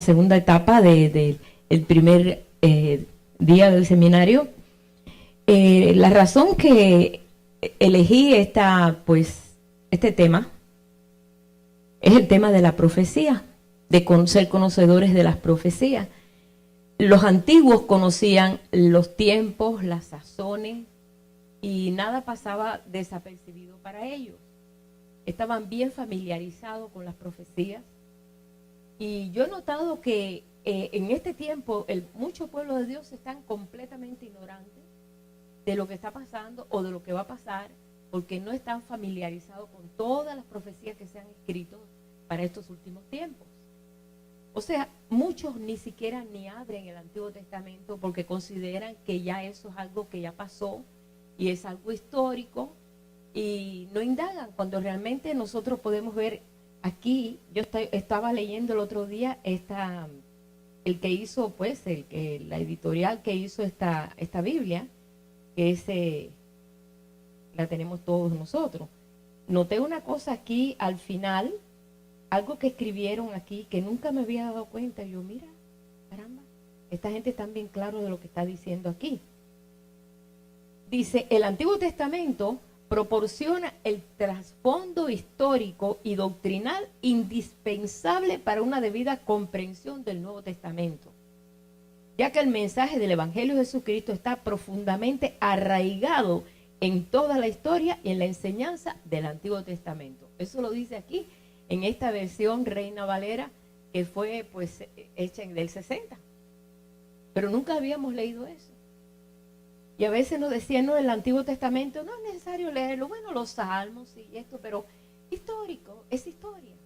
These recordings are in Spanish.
segunda etapa de el primer día del seminario. La razón que elegí este tema es el tema de la profecía, de ser conocedores de las profecías. Los antiguos conocían los tiempos, las sazones, y nada pasaba desapercibido para ellos. Estaban bien familiarizados con las profecías. Y yo he notado que en este tiempo muchos pueblos de Dios están completamente ignorantes de lo que está pasando o de lo que va a pasar, porque no están familiarizados con todas las profecías que se han escrito para estos últimos tiempos. O sea, muchos ni siquiera ni abren el Antiguo Testamento porque consideran que ya eso es algo que ya pasó y es algo histórico, y no indagan cuando realmente nosotros podemos ver aquí. Yo estaba leyendo el otro día el que hizo, pues, la editorial que hizo esta Biblia, que la tenemos todos nosotros. Noté una cosa aquí al final, algo que escribieron aquí que nunca me había dado cuenta. Yo, mira, caramba, esta gente está bien claro de lo que está diciendo aquí. Dice: el Antiguo Testamento proporciona el trasfondo histórico y doctrinal indispensable para una debida comprensión del Nuevo Testamento, ya que el mensaje del Evangelio de Jesucristo está profundamente arraigado en toda la historia y en la enseñanza del Antiguo Testamento. Eso lo dice aquí en esta versión Reina Valera, que fue pues hecha en el 60. Pero nunca habíamos leído eso. Y a veces nos decían, no, el Antiguo Testamento no es necesario leerlo. Bueno, los salmos y esto, pero histórico, es historia.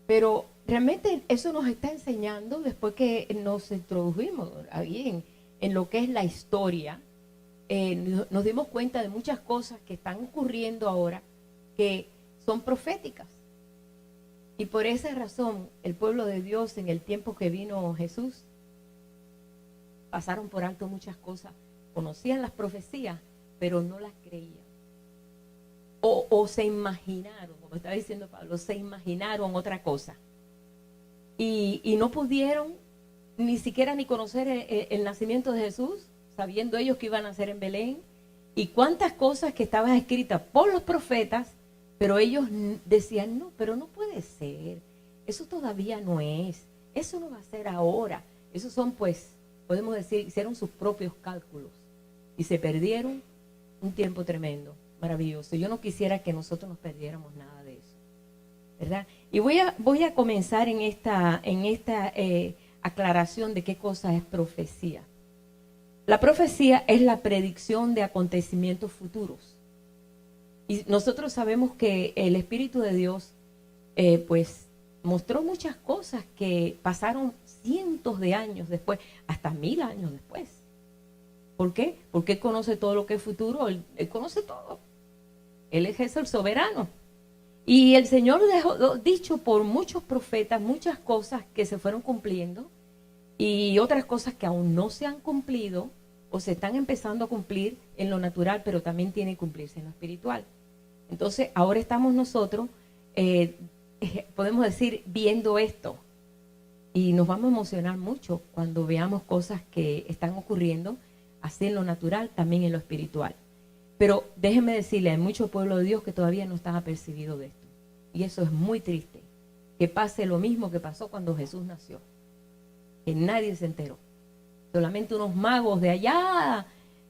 Pero realmente eso nos está enseñando después que nos introdujimos ahí en lo que es la historia. Nos dimos cuenta de muchas cosas que están ocurriendo ahora que son proféticas. Y por esa razón, el pueblo de Dios, en el tiempo que vino Jesús, pasaron por alto muchas cosas. Conocían las profecías, pero no las creían. O se imaginaron, como está diciendo Pablo, se imaginaron otra cosa. Y no pudieron ni siquiera ni conocer el nacimiento de Jesús, sabiendo ellos que iban a nacer en Belén. Y cuántas cosas que estaban escritas por los profetas, pero ellos decían, no, pero no puede ser. Eso todavía no es. Eso no va a ser ahora. Esos son, pues, podemos decir, hicieron sus propios cálculos. Y se perdieron un tiempo tremendo, maravilloso. Yo no quisiera que nosotros nos perdiéramos nada de eso, ¿verdad? Y voy a comenzar en esta aclaración de qué cosa es profecía. La profecía es la predicción de acontecimientos futuros. Y nosotros sabemos que el Espíritu de Dios, pues, mostró muchas cosas que pasaron cientos de años después, hasta 1000 años después. ¿Por qué? Porque Él conoce todo lo que es futuro. Él conoce todo. Él es el soberano. Y el Señor dejó dicho por muchos profetas muchas cosas que se fueron cumpliendo y otras cosas que aún no se han cumplido o se están empezando a cumplir en lo natural, pero también tienen que cumplirse en lo espiritual. Entonces, ahora estamos nosotros, podemos decir, viendo esto. Y nos vamos a emocionar mucho cuando veamos cosas que están ocurriendo, así en lo natural, también en lo espiritual. Pero déjenme decirle, hay mucho pueblo de Dios que todavía no están apercibidos de esto. Y eso es muy triste. Que pase lo mismo que pasó cuando Jesús nació. Que nadie se enteró. Solamente unos magos de allá,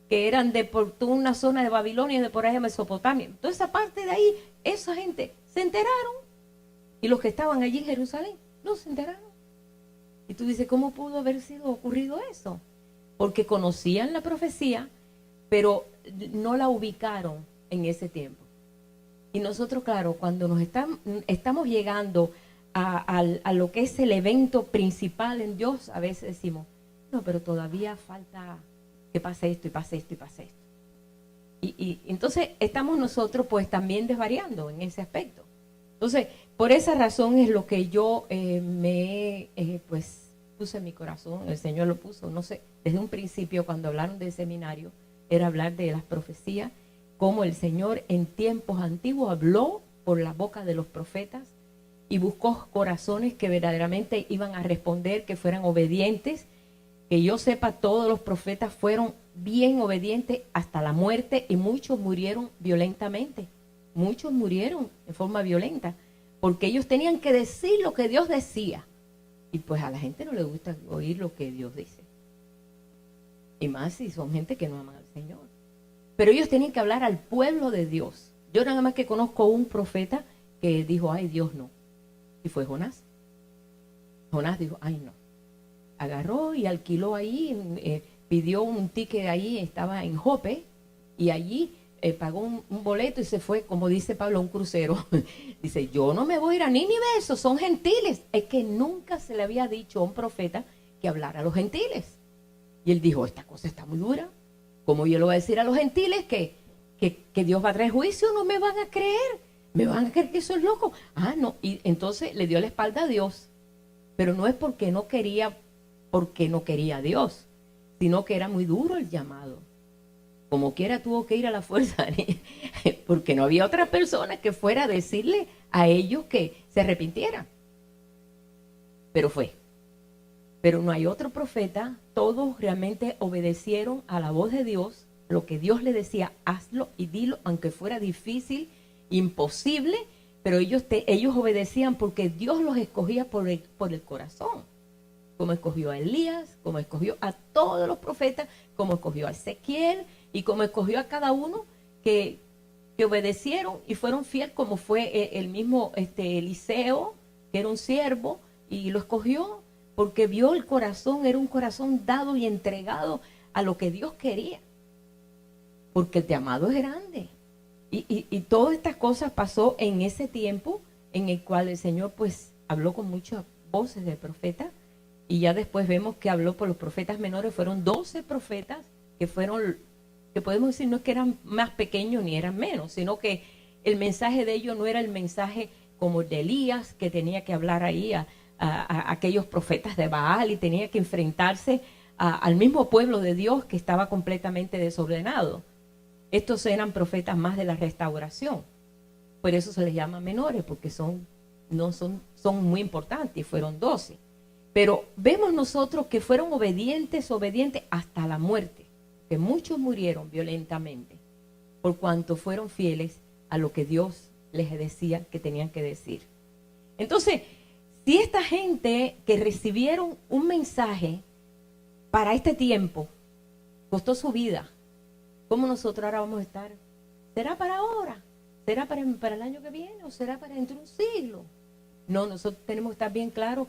que eran de por toda una zona de Babilonia, de por allá de Mesopotamia. Toda esa parte de ahí, esa gente se enteraron. Y los que estaban allí en Jerusalén no se enteraron. Y tú dices, ¿cómo pudo haber ocurrido eso? Porque conocían la profecía, pero no la ubicaron en ese tiempo. Y nosotros, claro, cuando nos estamos llegando a lo que es el evento principal en Dios, a veces decimos, no, pero todavía falta que pase esto y pase esto y pase esto. Y entonces estamos nosotros pues también desvariando en ese aspecto. Entonces, por esa razón es lo que yo pues puse en mi corazón, el Señor lo puso, no sé, desde un principio cuando hablaron del seminario, era hablar de las profecías, cómo el Señor en tiempos antiguos habló por la boca de los profetas y buscó corazones que verdaderamente iban a responder, que fueran obedientes. Que yo sepa, todos los profetas fueron bien obedientes hasta la muerte y muchos murieron violentamente. Muchos murieron en forma violenta porque ellos tenían que decir lo que Dios decía. Y pues a la gente no le gusta oír lo que Dios dice. Y más si son gente que no aman al Señor. Pero ellos tenían que hablar al pueblo de Dios. Yo nada más que conozco un profeta que dijo, ay, Dios no. Y fue Jonás. Jonás dijo, ay, no. Agarró y alquiló ahí, pidió un ticket ahí, estaba en Jope, y allí pagó un boleto y se fue, como dice Pablo, a un crucero. Dice, yo no me voy a ir a Nínive, esos son gentiles. Es que nunca se le había dicho a un profeta que hablara a los gentiles. Y él dijo, esta cosa está muy dura. ¿Cómo yo le voy a decir a los gentiles que Dios va a traer juicio? No me van a creer. Me van a creer que soy loco. Ah, no. Y entonces le dio la espalda a Dios. Pero no es porque no quería a Dios, sino que era muy duro el llamado. Como quiera tuvo que ir a la fuerza, porque no había otra persona que fuera a decirle a ellos que se arrepintieran. Pero fue. Pero no hay otro profeta, todos realmente obedecieron a la voz de Dios, lo que Dios le decía, hazlo y dilo, aunque fuera difícil, imposible, pero ellos obedecían porque Dios los escogía por el corazón. Como escogió a Elías, como escogió a todos los profetas, como escogió a Ezequiel y como escogió a cada uno que obedecieron y fueron fieles, como fue el mismo Eliseo, que era un siervo, y lo escogió porque vio el corazón, era un corazón dado y entregado a lo que Dios quería, porque el llamado es grande. Y todas estas cosas pasó en ese tiempo en el cual el Señor pues habló con muchas voces del profeta. Y ya después vemos que habló por los profetas menores. Fueron 12 profetas que podemos decir no es que eran más pequeños ni eran menos, sino que el mensaje de ellos no era el mensaje como el de Elías, que tenía que hablar ahí a aquellos profetas de Baal y tenía que enfrentarse al mismo pueblo de Dios que estaba completamente desordenado. Estos eran profetas más de la restauración. Por eso se les llama menores, porque son muy importantes y fueron 12. Pero vemos nosotros que fueron obedientes hasta la muerte, que muchos murieron violentamente, por cuanto fueron fieles a lo que Dios les decía que tenían que decir. Entonces, si esta gente que recibieron un mensaje para este tiempo, costó su vida, ¿cómo nosotros ahora vamos a estar? ¿Será para ahora? ¿Será para el año que viene? ¿O será para dentro de un siglo? No, nosotros tenemos que estar bien claros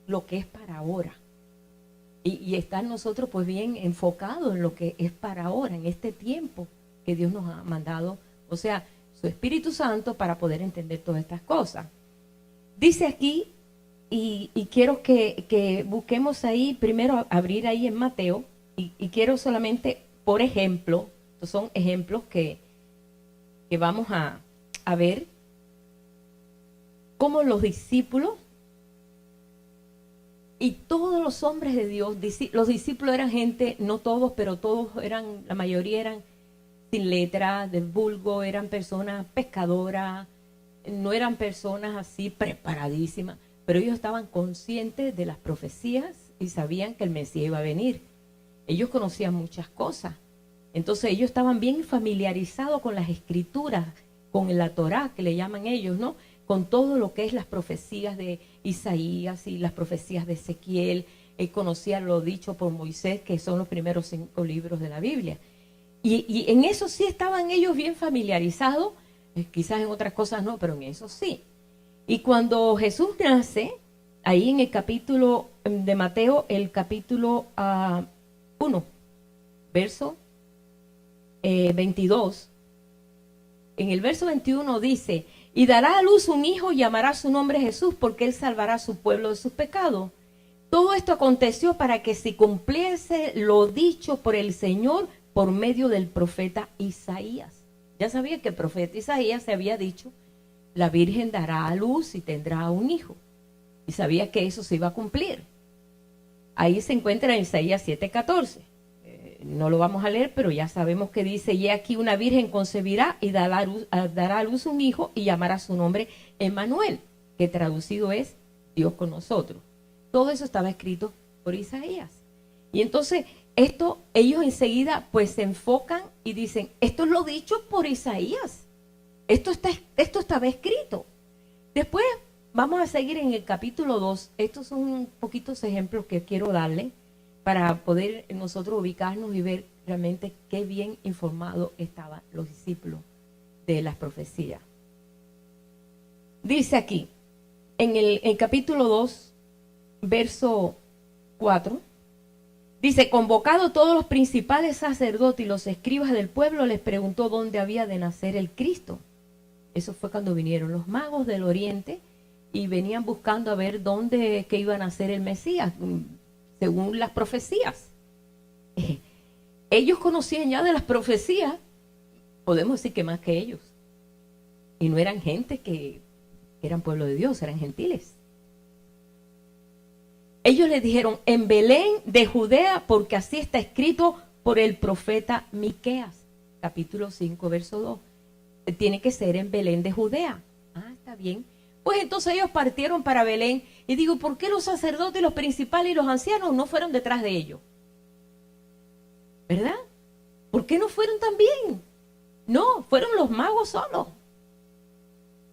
lo que es para ahora y estar nosotros pues bien enfocados en lo que es para ahora, en este tiempo que Dios nos ha mandado, o sea, su Espíritu Santo para poder entender todas estas cosas. Dice aquí, y quiero que busquemos ahí, primero abrir ahí en Mateo, y quiero solamente, por ejemplo, estos son ejemplos que vamos a ver cómo los discípulos y todos los hombres de Dios, los discípulos eran gente, no todos, pero todos eran, la mayoría eran sin letra, del vulgo, eran personas pescadoras, no eran personas así preparadísimas, pero ellos estaban conscientes de las profecías y sabían que el Mesías iba a venir. Ellos conocían muchas cosas. Entonces ellos estaban bien familiarizados con las escrituras, con la Torá, que le llaman ellos, ¿no? Con todo lo que es las profecías de Isaías y las profecías de Ezequiel. Él conocía lo dicho por Moisés, que son los primeros 5 libros de la Biblia. Y en eso sí estaban ellos bien familiarizados, quizás en otras cosas no, pero en eso sí. Y cuando Jesús nace, ahí en el capítulo de Mateo, el capítulo 1, verso 22, en el verso 21 dice: y dará a luz un hijo y llamará su nombre Jesús, porque él salvará a su pueblo de sus pecados. Todo esto aconteció para que se cumpliese lo dicho por el Señor por medio del profeta Isaías. Ya sabía que el profeta Isaías se había dicho: la Virgen dará a luz y tendrá un hijo. Y sabía que eso se iba a cumplir. Ahí se encuentra en Isaías 7:14. No lo vamos a leer, pero ya sabemos que dice: y aquí una virgen concebirá y dará a luz un hijo y llamará su nombre Emmanuel. que traducido es Dios con nosotros. Todo eso estaba escrito por Isaías. Y entonces ellos enseguida pues se enfocan y dicen, esto es lo dicho por Isaías. Esto estaba escrito. Después vamos a seguir en el capítulo 2. Estos son un poquitos ejemplos que quiero darle para poder nosotros ubicarnos y ver realmente qué bien informados estaban los discípulos de las profecías. Dice aquí, en el capítulo 2, verso 4, dice, convocado todos los principales sacerdotes y los escribas del pueblo, les preguntó dónde había de nacer el Cristo. Eso fue cuando vinieron los magos del oriente y venían buscando a ver dónde que iba a nacer el Mesías, según las profecías. Ellos conocían ya de las profecías, podemos decir que más que ellos. Y no eran gente que eran pueblo de Dios, eran gentiles. Ellos les dijeron, en Belén de Judea, porque así está escrito por el profeta Miqueas, capítulo 5, verso 2. Tiene que ser en Belén de Judea. Ah, está bien. Pues entonces ellos partieron para Belén. Y digo, ¿por qué los sacerdotes, los principales y los ancianos no fueron detrás de ellos? ¿Verdad? ¿Por qué no fueron también? No, fueron los magos solos.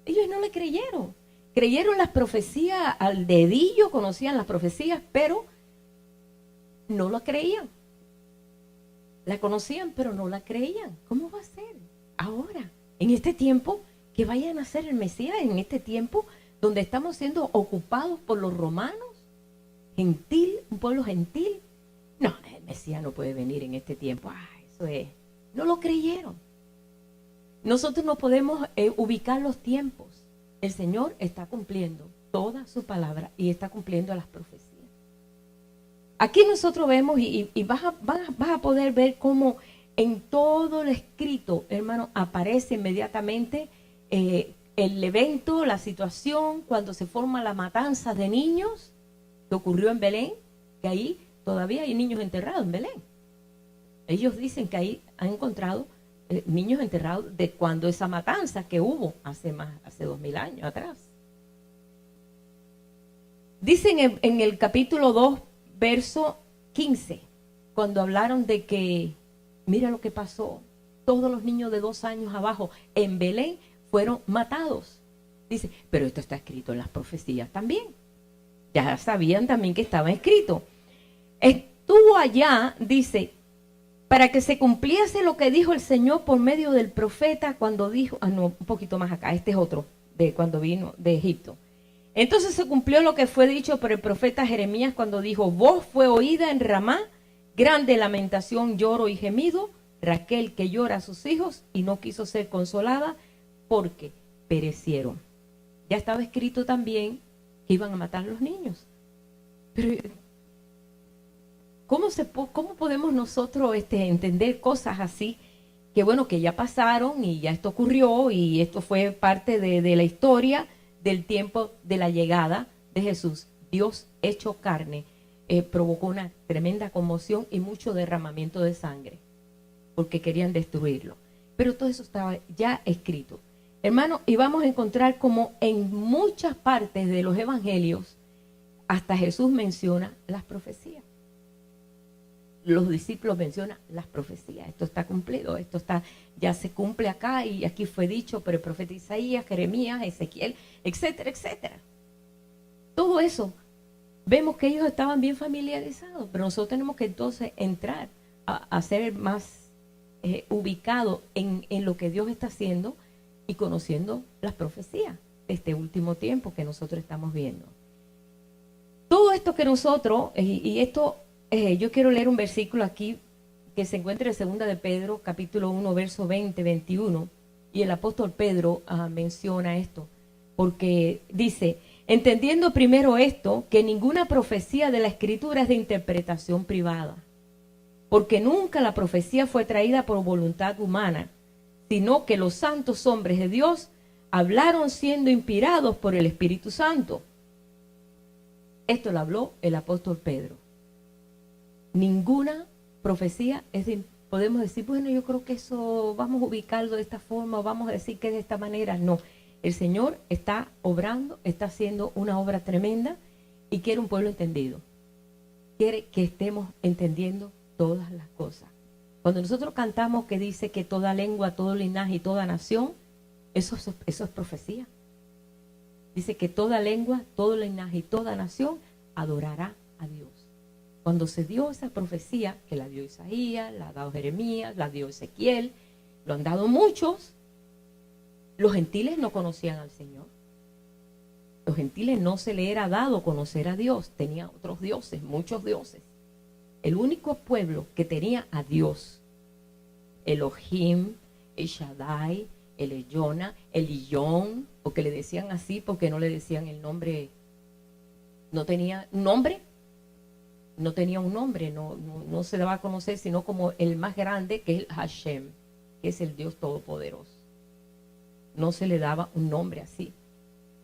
Ellos no le creyeron. Creyeron las profecías al dedillo, conocían las profecías, pero no lo creían. La conocían, pero no la creían. ¿Cómo va a ser ahora, en este tiempo, que vaya a nacer el Mesías, en este tiempo donde estamos siendo ocupados por los romanos? Gentil, un pueblo gentil. No, el Mesías no puede venir en este tiempo. Eso es. No lo creyeron. Nosotros no podemos ubicar los tiempos. El Señor está cumpliendo toda su palabra y está cumpliendo las profecías. Aquí nosotros vemos y vas a poder ver cómo en todo lo escrito, hermano, aparece inmediatamente el evento, la situación, cuando se forma la matanza de niños que ocurrió en Belén, que ahí todavía hay niños enterrados en Belén. Ellos dicen que ahí han encontrado niños enterrados de cuando esa matanza que hubo hace 2000 años atrás. Dicen en el capítulo 2, verso 15, cuando hablaron de que, mira lo que pasó, todos los niños de 2 años abajo en Belén fueron matados. Dice, pero esto está escrito en las profecías también. Ya sabían también que estaba escrito. Estuvo allá, dice, para que se cumpliese lo que dijo el Señor por medio del profeta cuando dijo, un poquito más acá, este es otro, de cuando vino de Egipto. Entonces se cumplió lo que fue dicho por el profeta Jeremías cuando dijo, voz fue oída en Ramá, grande lamentación, lloro y gemido, Raquel que llora a sus hijos y no quiso ser consolada porque perecieron. Ya estaba escrito también que iban a matar a los niños. Pero ¿cómo podemos nosotros entender cosas así? Que bueno, que ya pasaron y ya esto ocurrió y esto fue parte de la historia del tiempo de la llegada de Jesús. Dios hecho carne provocó una tremenda conmoción y mucho derramamiento de sangre porque querían destruirlo. Pero todo eso estaba ya escrito. Hermano, y vamos a encontrar como en muchas partes de los evangelios hasta Jesús menciona las profecías. Los discípulos mencionan las profecías. Esto está cumplido, ya se cumple acá y aquí fue dicho por el profeta Isaías, Jeremías, Ezequiel, etcétera, etcétera. Todo eso, vemos que ellos estaban bien familiarizados, pero nosotros tenemos que entonces entrar a ser más ubicados en lo que Dios está haciendo y conociendo las profecías de este último tiempo que nosotros estamos viendo. Todo esto que nosotros, yo quiero leer un versículo aquí que se encuentra en 2 de Pedro, capítulo 1, verso 20, 21. Y el apóstol Pedro menciona esto, porque dice, entendiendo primero esto, que ninguna profecía de la Escritura es de interpretación privada, porque nunca la profecía fue traída por voluntad humana, sino que los santos hombres de Dios hablaron siendo inspirados por el Espíritu Santo. Esto lo habló el apóstol Pedro. Ninguna profecía podemos decir, bueno, yo creo que eso vamos a ubicarlo de esta forma, vamos a decir que de esta manera. No, el Señor está obrando, está haciendo una obra tremenda y quiere un pueblo entendido. Quiere que estemos entendiendo todas las cosas. Cuando nosotros cantamos que dice que toda lengua, todo linaje y toda nación, eso es profecía. Dice que toda lengua, todo linaje y toda nación adorará a Dios. Cuando se dio esa profecía, que la dio Isaías, la ha dado Jeremías, la dio Ezequiel, lo han dado muchos, los gentiles no conocían al Señor. Los gentiles no se le era dado conocer a Dios, tenían otros dioses, muchos dioses. El único pueblo que tenía a Dios, Elohim, el Shaddai, el Eyona, el Iyón, porque le decían así, porque no le decían el nombre, no tenía un nombre, no se daba a conocer sino como el más grande, que es el Hashem, que es el Dios Todopoderoso. No se le daba un nombre así.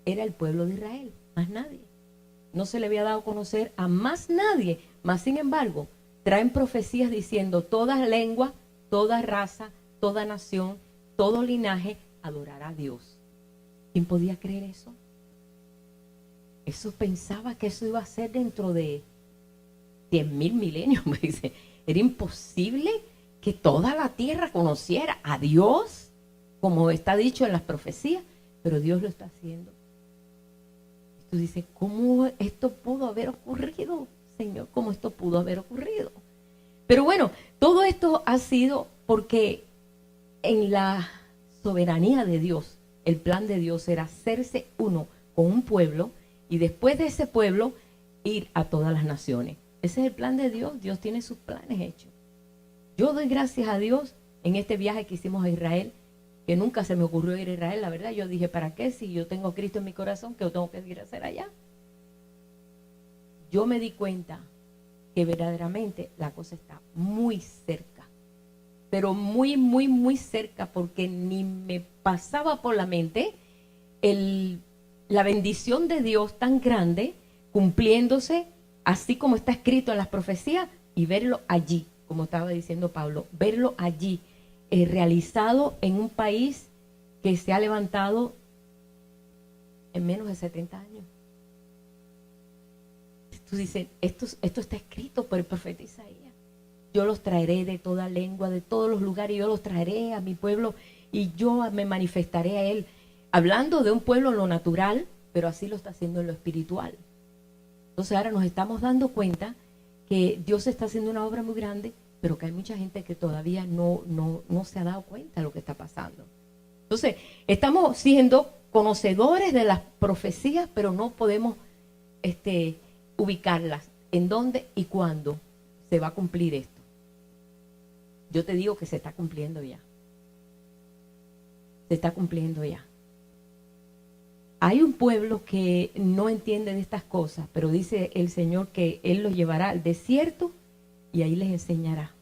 Era el pueblo de Israel, más nadie. No se le había dado a conocer a más nadie, más sin embargo, traen profecías diciendo toda lengua, toda raza, toda nación, todo linaje adorará a Dios. ¿Quién podía creer eso? Eso pensaba que eso iba a ser dentro de 10,000 milenios, me dice. Era imposible que toda la tierra conociera a Dios, como está dicho en las profecías, pero Dios lo está haciendo. Tú dices, ¿cómo esto pudo haber ocurrido, Señor? ¿Cómo esto pudo haber ocurrido? Pero bueno, todo esto ha sido porque en la soberanía de Dios, el plan de Dios era hacerse uno con un pueblo y después de ese pueblo ir a todas las naciones. Ese es el plan de Dios. Dios tiene sus planes hechos. Yo doy gracias a Dios en este viaje que hicimos a Israel, que nunca se me ocurrió ir a Israel, la verdad. Yo dije, ¿para qué? Si yo tengo a Cristo en mi corazón, ¿qué tengo que ir a hacer allá? Yo me di cuenta que verdaderamente la cosa está muy cerca, pero muy, muy, muy cerca, porque ni me pasaba por la mente la bendición de Dios tan grande, cumpliéndose, así como está escrito en las profecías, y verlo allí, como estaba diciendo Pablo, verlo allí, realizado en un país que se ha levantado en menos de 70 años. Tú dices, esto está escrito por el profeta Isaías. Yo los traeré de toda lengua, de todos los lugares, yo los traeré a mi pueblo y yo me manifestaré a él. Hablando de un pueblo en lo natural, pero así lo está haciendo en lo espiritual. Entonces ahora nos estamos dando cuenta que Dios está haciendo una obra muy grande, pero que hay mucha gente que todavía no se ha dado cuenta de lo que está pasando. Entonces, estamos siendo conocedores de las profecías, pero no podemos ubicarlas en dónde y cuándo se va a cumplir esto. Yo te digo que se está cumpliendo ya. Se está cumpliendo ya. Hay un pueblo que no entiende de estas cosas, pero dice el Señor que Él los llevará al desierto y ahí les enseñará.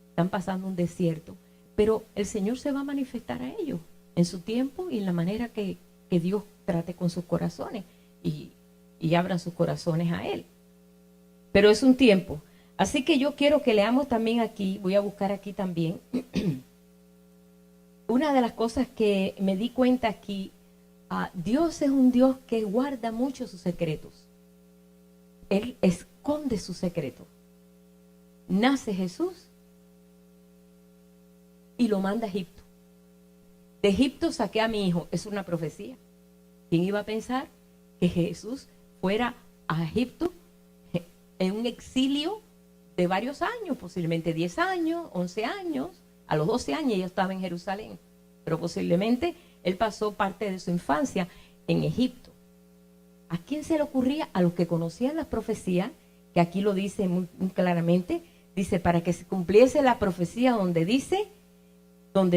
Están pasando un desierto, pero el Señor se va a manifestar a ellos en su tiempo y en la manera que Dios trate con sus corazones y abran sus corazones a Él. Pero es un tiempo. Así que yo quiero que leamos también aquí, voy a buscar aquí también, una de las cosas que me di cuenta aquí, Dios es un Dios que guarda mucho sus secretos. Él esconde sus secretos. Nace Jesús y lo manda a Egipto. De Egipto saqué a mi hijo. Es una profecía. ¿Quién iba a pensar que Jesús fuera a Egipto en un exilio de varios años? Posiblemente 10 años, 11 años. A los 12 años ya estaba en Jerusalén. Pero posiblemente él pasó parte de su infancia en Egipto. ¿A quién se le ocurría? A los que conocían las profecías, que aquí lo dice muy claramente. Dice, para que se cumpliese la profecía donde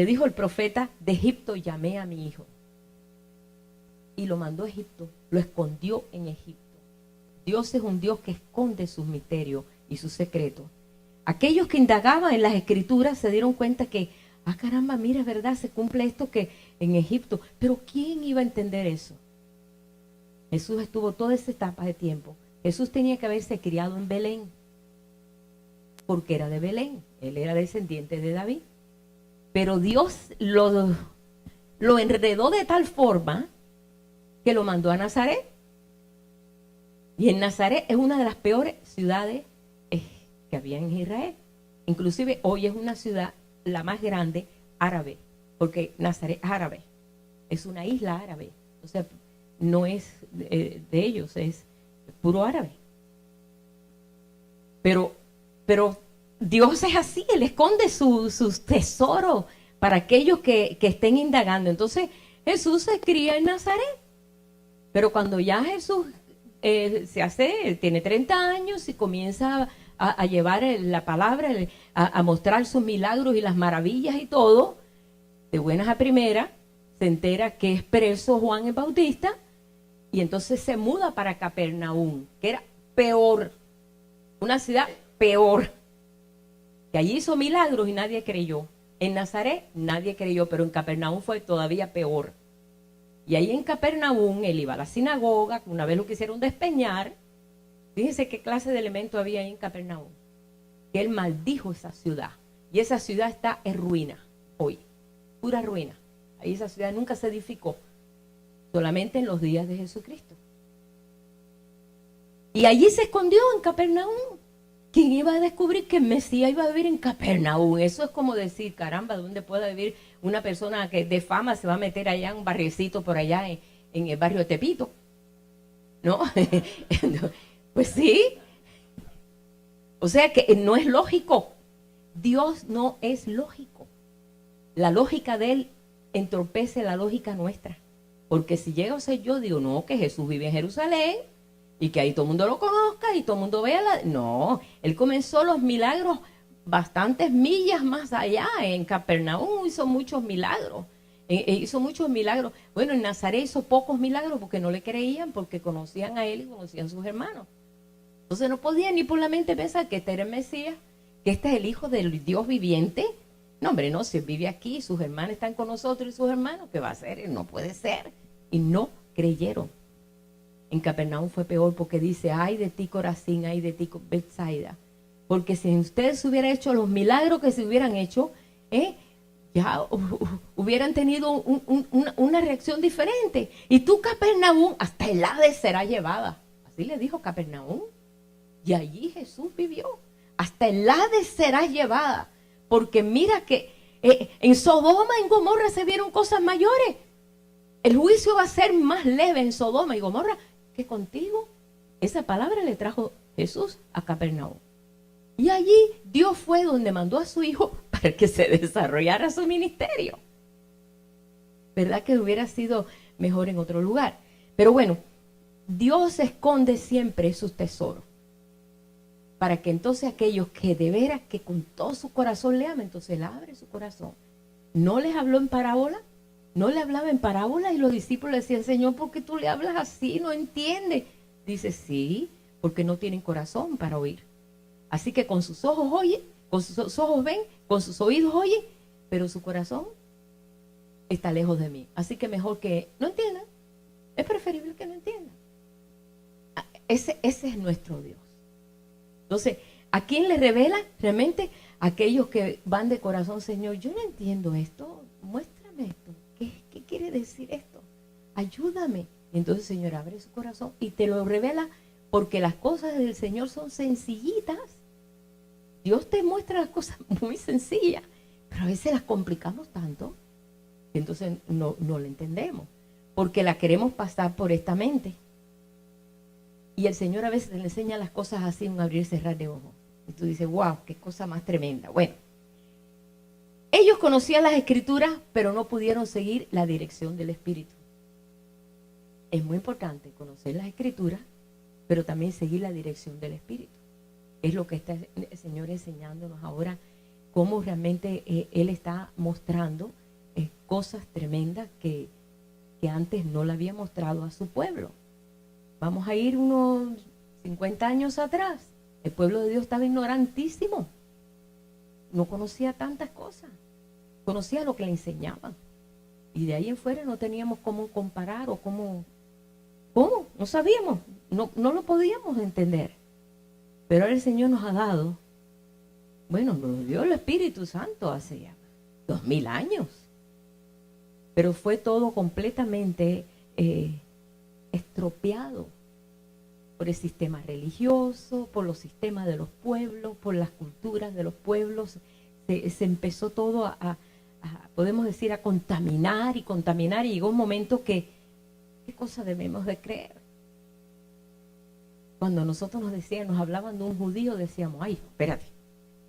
dijo el profeta, de Egipto llamé a mi hijo. Y lo mandó a Egipto, lo escondió en Egipto. Dios es un Dios que esconde sus misterios y sus secretos. Aquellos que indagaban en las escrituras se dieron cuenta que, caramba, mira, es verdad, se cumple esto que en Egipto. Pero ¿quién iba a entender eso? Jesús estuvo toda esa etapa de tiempo. Jesús tenía que haberse criado en Belén, porque era de Belén, él era descendiente de David. Pero Dios lo lo enredó de tal forma que lo mandó a Nazaret. Y en Nazaret es una de las peores ciudades que había en Israel. Inclusive hoy es una ciudad la más grande árabe, porque Nazaret es árabe, es una isla árabe, o sea, no es de ellos, es puro árabe. Pero Dios es así, Él esconde sus tesoros para aquellos que estén indagando. Entonces Jesús se cría en Nazaret, pero cuando ya Jesús tiene 30 años y comienza a llevar la palabra, a mostrar sus milagros y las maravillas y todo, de buenas a primeras, se entera que es preso Juan el Bautista, y entonces se muda para Capernaum, que era peor, una ciudad peor, que allí hizo milagros y nadie creyó. En Nazaret nadie creyó, pero en Capernaum fue todavía peor. Y ahí en Capernaum él iba a la sinagoga, una vez lo quisieron despeñar. Fíjense qué clase de elemento había ahí en Capernaum. Que él maldijo esa ciudad. Y esa ciudad está en ruina hoy, pura ruina. Ahí esa ciudad nunca se edificó, solamente en los días de Jesucristo. Y allí se escondió en Capernaum. ¿Quién iba a descubrir que el Mesías iba a vivir en Capernaum? Eso es como decir, caramba, ¿dónde puede vivir una persona que de fama se va a meter allá en un barriecito por allá en el barrio de Tepito? ¿No? Pues sí. O sea que no es lógico. Dios no es lógico. La lógica de Él entorpece la lógica nuestra. Porque si llego a ser yo, digo, no, que Jesús vive en Jerusalén y que ahí todo el mundo lo conozca y todo el mundo vea No, Él comenzó los milagros bastantes millas más allá. En Capernaum hizo muchos milagros. Hizo muchos milagros. Bueno, en Nazaret hizo pocos milagros porque no le creían, porque conocían a Él y conocían a sus hermanos. Entonces no podían ni por la mente pensar que este era el Mesías, que este es el Hijo del Dios viviente. No, hombre, no, si Él vive aquí, sus hermanos están con nosotros y sus hermanos, ¿qué va a hacer? Él no puede ser. Y no creyeron. En Capernaum fue peor porque dice, ay de ti Corazín, ay de ti Betsaida. Porque si ustedes hubieran hecho los milagros que se hubieran hecho, ya hubieran tenido una reacción diferente. Y tú, Capernaum, hasta el Hades será llevada. Así le dijo Capernaum. Y allí Jesús vivió. Hasta el Hades será llevada. Porque mira que en Sodoma, en Gomorra se vieron cosas mayores. El juicio va a ser más leve en Sodoma y Gomorra que contigo. Esa palabra le trajo Jesús a Capernaum. Y allí Dios fue donde mandó a su hijo para que se desarrollara su ministerio. ¿Verdad que hubiera sido mejor en otro lugar? Pero bueno, Dios esconde siempre sus tesoros, para que entonces aquellos que de veras, que con todo su corazón le aman, entonces Él abre su corazón. ¿No les habló en parábola? ¿No le hablaba en parábola? Y los discípulos le decían, Señor, ¿por qué tú le hablas así? No entiende. Dice, sí, porque no tienen corazón para oír. Así que con sus ojos oyen, con sus ojos ven, con sus oídos oyen, pero su corazón está lejos de mí. Así que mejor que no entiendan. Es preferible que no entiendan. Ese es nuestro Dios. Entonces, ¿a quién le revela? Realmente a aquellos que van de corazón, Señor, yo no entiendo esto, muéstrame esto. ¿Qué quiere decir esto? Ayúdame. Entonces, Señor, abre su corazón y te lo revela, porque las cosas del Señor son sencillitas. Dios te muestra las cosas muy sencillas, pero a veces las complicamos tanto que entonces no la entendemos, porque la queremos pasar por esta mente. Y el Señor a veces le enseña las cosas así, un abrir y cerrar de ojos. Y tú dices, wow, qué cosa más tremenda. Bueno, ellos conocían las Escrituras, pero no pudieron seguir la dirección del Espíritu. Es muy importante conocer las Escrituras, pero también seguir la dirección del Espíritu. Es lo que está el Señor enseñándonos ahora, cómo realmente Él está mostrando cosas tremendas que antes no le había mostrado a su pueblo. Vamos a ir unos 50 años atrás. El pueblo de Dios estaba ignorantísimo. No conocía tantas cosas. Conocía lo que le enseñaban. Y de ahí en fuera no teníamos cómo comparar o cómo. No sabíamos. No lo podíamos entender. Pero ahora el Señor nos ha dado, bueno, nos dio el Espíritu Santo hace ya 2000 años. pero fue todo completamente estropeado por el sistema religioso, por los sistemas de los pueblos, por las culturas de los pueblos. Se empezó todo podemos decir, a contaminar, y llegó un momento que, ¿qué cosa debemos de creer? Cuando nosotros nos hablaban de un judío, decíamos, ay, espérate,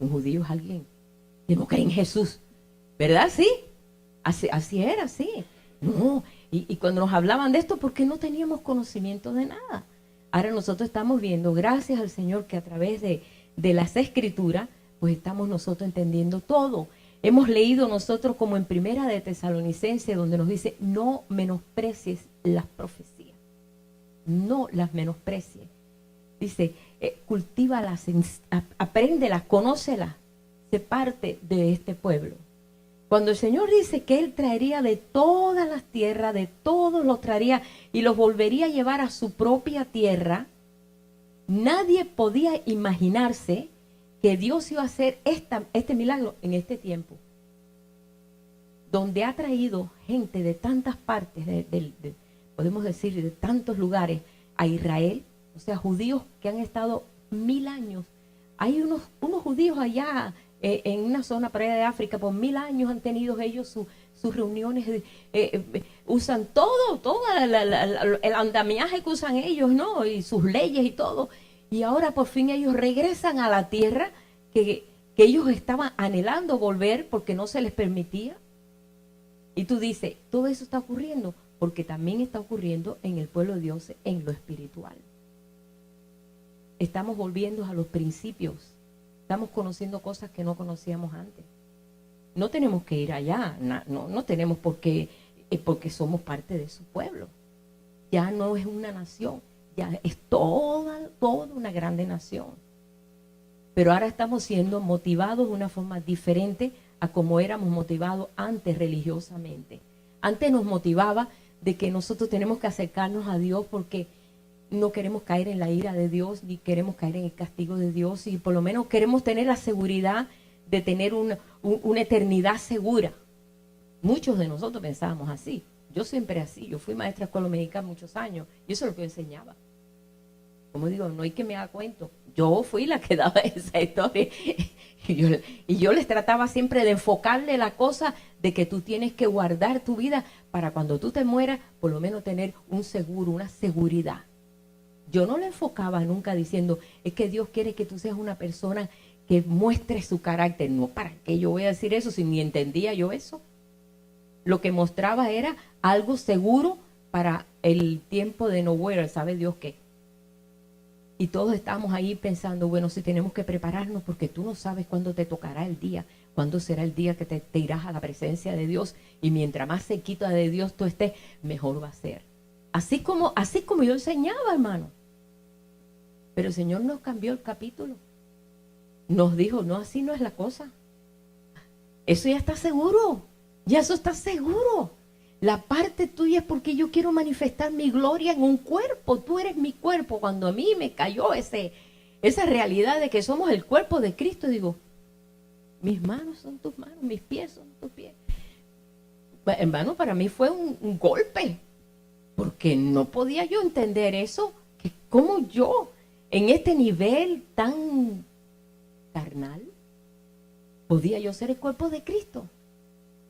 un judío es alguien que no cree en Jesús, ¿verdad? Sí, así era, sí. No, y cuando nos hablaban de esto, porque no teníamos conocimiento de nada. Ahora nosotros estamos viendo, gracias al Señor, que a través de las Escrituras, pues estamos nosotros entendiendo todo. Hemos leído nosotros como en Primera de Tesalonicenses, donde nos dice, no menosprecies las profecías. No las menosprecies. Dice, cultívalas, apréndelas, conócelas, sé parte de este pueblo. Cuando el Señor dice que Él traería de todas las tierras, de todos los traería y los volvería a llevar a su propia tierra, nadie podía imaginarse que Dios iba a hacer este milagro en este tiempo, donde ha traído gente de tantas partes, podemos decir, de tantos lugares a Israel, o sea, judíos que han estado 1000 años. Hay unos judíos allá en una zona por allá de África, por 1000 años han tenido ellos sus reuniones, usan todo el andamiaje que usan ellos, ¿no? Y sus leyes y todo. Y ahora por fin ellos regresan a la tierra que ellos estaban anhelando volver porque no se les permitía. Y tú dices, todo eso está ocurriendo porque también está ocurriendo en el pueblo de Dios en lo espiritual. Estamos volviendo a los principios. Estamos conociendo cosas que no conocíamos antes. No tenemos que ir allá, no tenemos por qué, porque somos parte de su pueblo. Ya no es una nación, ya es toda una grande nación. Pero ahora estamos siendo motivados de una forma diferente a como éramos motivados antes religiosamente. Antes nos motivaba de que nosotros tenemos que acercarnos a Dios porque no queremos caer en la ira de Dios, ni queremos caer en el castigo de Dios, y por lo menos queremos tener la seguridad de tener una eternidad segura. Muchos de nosotros pensábamos así. Yo siempre así. Yo fui maestra de escuela médica muchos años y eso es lo que yo enseñaba. Como digo, no hay que me haga cuento. Yo fui la que daba esa historia. Y yo les trataba siempre de enfocarle la cosa de que tú tienes que guardar tu vida para cuando tú te mueras, por lo menos tener un seguro, una seguridad. Yo no le enfocaba nunca diciendo, es que Dios quiere que tú seas una persona que muestre su carácter. No, ¿para qué yo voy a decir eso si ni entendía yo eso? Lo que mostraba era algo seguro para el tiempo de nowhere, ¿sabe Dios qué? Y todos estábamos ahí pensando, bueno, si tenemos que prepararnos porque tú no sabes cuándo te tocará el día, cuándo será el día que te irás a la presencia de Dios, y mientras más cerquita de Dios tú estés, mejor va a ser. Así como yo enseñaba, hermano. Pero el Señor nos cambió el capítulo. Nos dijo, no, así no es la cosa. Eso ya está seguro. Ya eso está seguro. La parte tuya es porque yo quiero manifestar mi gloria en un cuerpo. Tú eres mi cuerpo. Cuando a mí me cayó esa realidad de que somos el cuerpo de Cristo, digo, mis manos son tus manos, mis pies son tus pies. Bueno, hermano, para mí fue un golpe. Porque no podía yo entender eso. Que como yo, en este nivel tan carnal, podía yo ser el cuerpo de Cristo.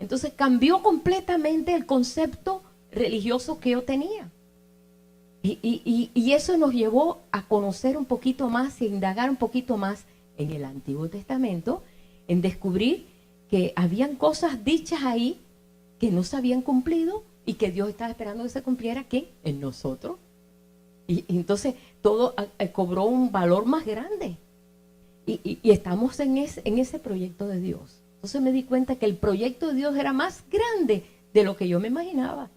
Entonces cambió completamente el concepto religioso que yo tenía. Y eso nos llevó a conocer un poquito más y a indagar un poquito más en el Antiguo Testamento, en descubrir que habían cosas dichas ahí que no se habían cumplido y que Dios estaba esperando que se cumpliera, ¿qué? En nosotros. Y entonces todo cobró un valor más grande. Y estamos en ese proyecto de Dios. Entonces me di cuenta que el proyecto de Dios era más grande de lo que yo me imaginaba.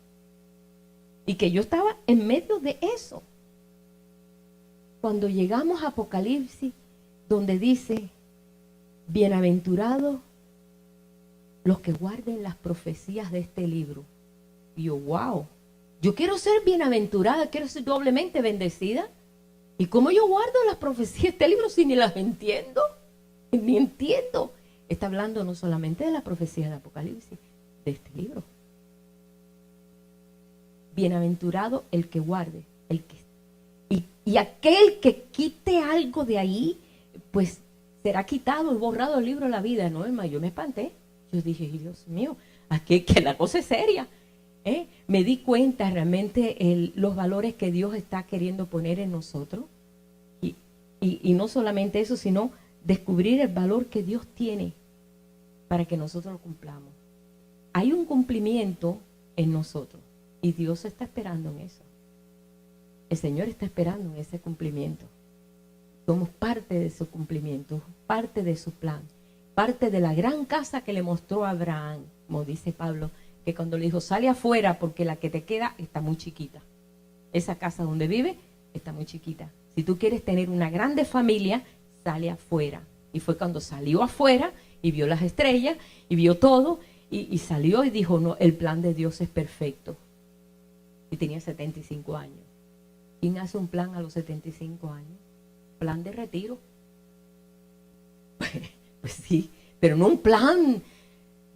Y que yo estaba en medio de eso. Cuando llegamos a Apocalipsis, donde dice, bienaventurados los que guarden las profecías de este libro. Y yo, wow, yo quiero ser bienaventurada, quiero ser doblemente bendecida. ¿Y cómo yo guardo las profecías de este libro si ni las entiendo? Ni entiendo. Está hablando no solamente de la profecía de Apocalipsis, de este libro. bienaventurado el que guarde, y aquel que quite algo de ahí, pues será quitado y borrado el libro de la vida. No, hermano, yo me espanté. Yo dije, Dios mío, aquí que la cosa es seria. Me di cuenta realmente los valores que Dios está queriendo poner en nosotros. Y no solamente eso, sino descubrir el valor que Dios tiene para que nosotros lo cumplamos. Hay un cumplimiento en nosotros y Dios está esperando en eso. El Señor está esperando en ese cumplimiento. Somos parte de su cumplimiento, parte de su plan, parte de la gran casa que le mostró a Abraham, como dice Pablo, que cuando le dijo, sale afuera porque la que te queda está muy chiquita. Esa casa donde vive está muy chiquita. Si tú quieres tener una grande familia, sale afuera. Y fue cuando salió afuera y vio las estrellas y vio todo y salió y dijo, no, el plan de Dios es perfecto. Y tenía 75 años. ¿Quién hace un plan a los 75 años? Plan de retiro. Pues sí, pero no un plan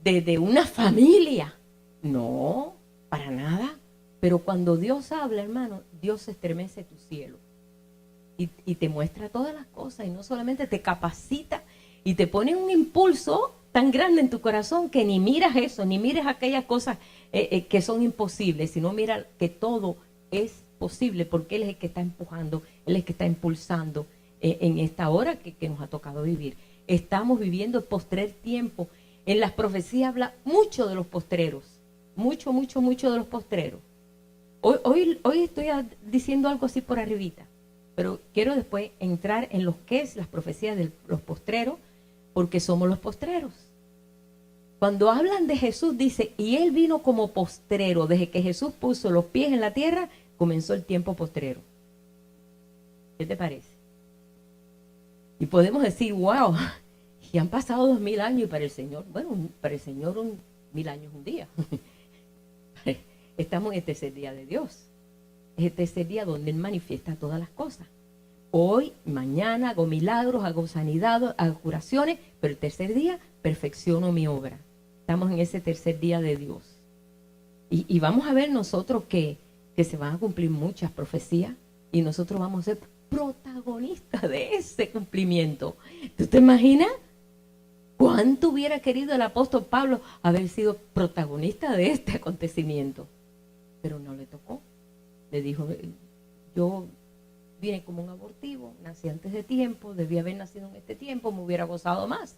de una familia. No, para nada. Pero cuando Dios habla, hermano, Dios estremece tu cielo. Y te muestra todas las cosas. Y no solamente te capacita y te pone un impulso tan grande en tu corazón que ni miras eso, ni miras aquellas cosas que son imposibles, sino mira que todo es posible porque Él es el que está empujando, Él es el que está impulsando en esta hora que nos ha tocado vivir. Estamos viviendo el postrer tiempo. En las profecías habla mucho de los postreros, mucho de los postreros. Hoy estoy diciendo algo así por arribita, pero quiero después entrar en lo que es las profecías de los postreros, porque somos los postreros. Cuando hablan de Jesús, dice, y Él vino como postrero. Desde que Jesús puso los pies en la tierra, comenzó el tiempo postrero. ¿Qué te parece? Y podemos decir, wow, y han pasado 2000 años y para el Señor, bueno, para el Señor 1000 años un día. Estamos en el tercer día de Dios. Es el tercer día donde Él manifiesta todas las cosas. Hoy, mañana hago milagros, hago sanidad, hago curaciones, pero el tercer día perfecciono mi obra. Estamos en ese tercer día de Dios. Y vamos a ver nosotros que se van a cumplir muchas profecías y nosotros vamos a ser protagonistas de ese cumplimiento. ¿Tú te imaginas cuánto hubiera querido el apóstol Pablo haber sido protagonista de este acontecimiento? Pero no le tocó. Le dijo, yo vine como un abortivo, nací antes de tiempo, debía haber nacido en este tiempo, me hubiera gozado más.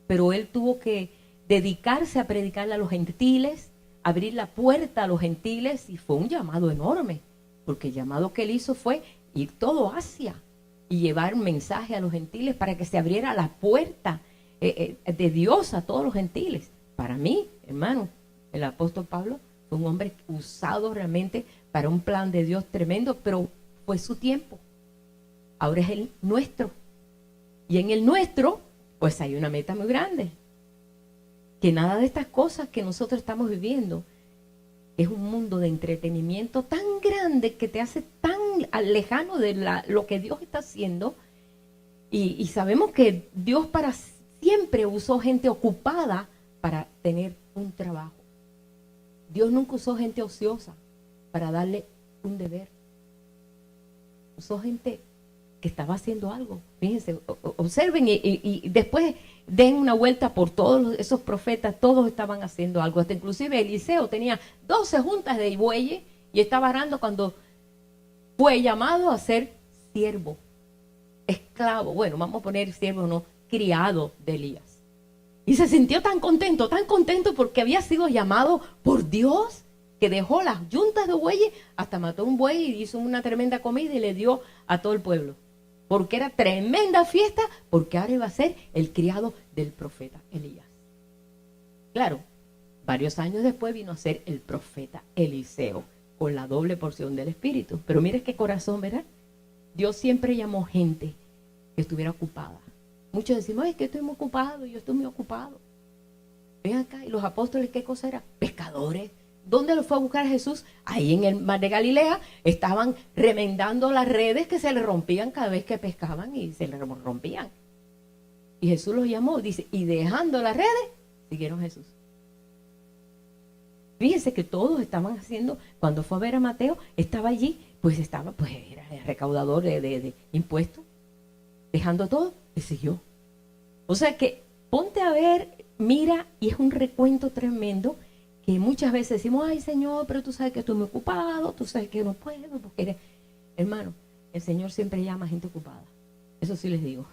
Pero él tuvo que dedicarse a predicarle a los gentiles, abrir la puerta a los gentiles, y fue un llamado enorme, porque el llamado que él hizo fue ir todo Asia y llevar un mensaje a los gentiles para que se abriera la puerta de Dios a todos los gentiles. Para mí, hermano, el apóstol Pablo fue un hombre usado realmente para un plan de Dios tremendo, pero fue su tiempo. Ahora es el nuestro. Y en el nuestro, pues hay una meta muy grande. Que nada de estas cosas que nosotros estamos viviendo es un mundo de entretenimiento tan grande que te hace tan lejano de lo que Dios está haciendo. Y sabemos que Dios para siempre usó gente ocupada para tener un trabajo. Dios nunca usó gente ociosa para darle un deber. Usó gente que estaba haciendo algo. Fíjense, observen y después den una vuelta por todos esos profetas, todos estaban haciendo algo. Hasta inclusive Eliseo tenía 12 juntas de bueyes y estaba arando cuando fue llamado a ser siervo, esclavo. Bueno, vamos a poner siervo, no, criado de Elías. Y se sintió tan contento porque había sido llamado por Dios, que dejó las yuntas de bueyes, hasta mató un buey y hizo una tremenda comida y le dio a todo el pueblo. Porque era tremenda fiesta, porque ahora iba a ser el criado del profeta Elías. Claro, varios años después vino a ser el profeta Eliseo, con la doble porción del Espíritu. Pero mire qué corazón, ¿verdad? Dios siempre llamó gente que estuviera ocupada. Muchos decimos, es que estoy muy ocupado, yo estoy muy ocupado. Ven acá, ¿y los apóstoles qué cosa eran? Pescadores. ¿Dónde los fue a buscar Jesús? Ahí en el mar de Galilea estaban remendando las redes que se les rompían cada vez que pescaban y se les rompían. Y Jesús los llamó, dice, y dejando las redes, siguieron a Jesús. Fíjense que todos estaban haciendo, cuando fue a ver a Mateo, estaba allí, pues estaba, pues era el recaudador de impuestos, dejando todo, y siguió. O sea que ponte a ver, mira, y es un recuento tremendo, que muchas veces decimos, ay Señor, pero tú sabes que estoy muy ocupado, tú sabes que no puedo, porque eres... Hermano, el Señor siempre llama a gente ocupada. Eso sí les digo.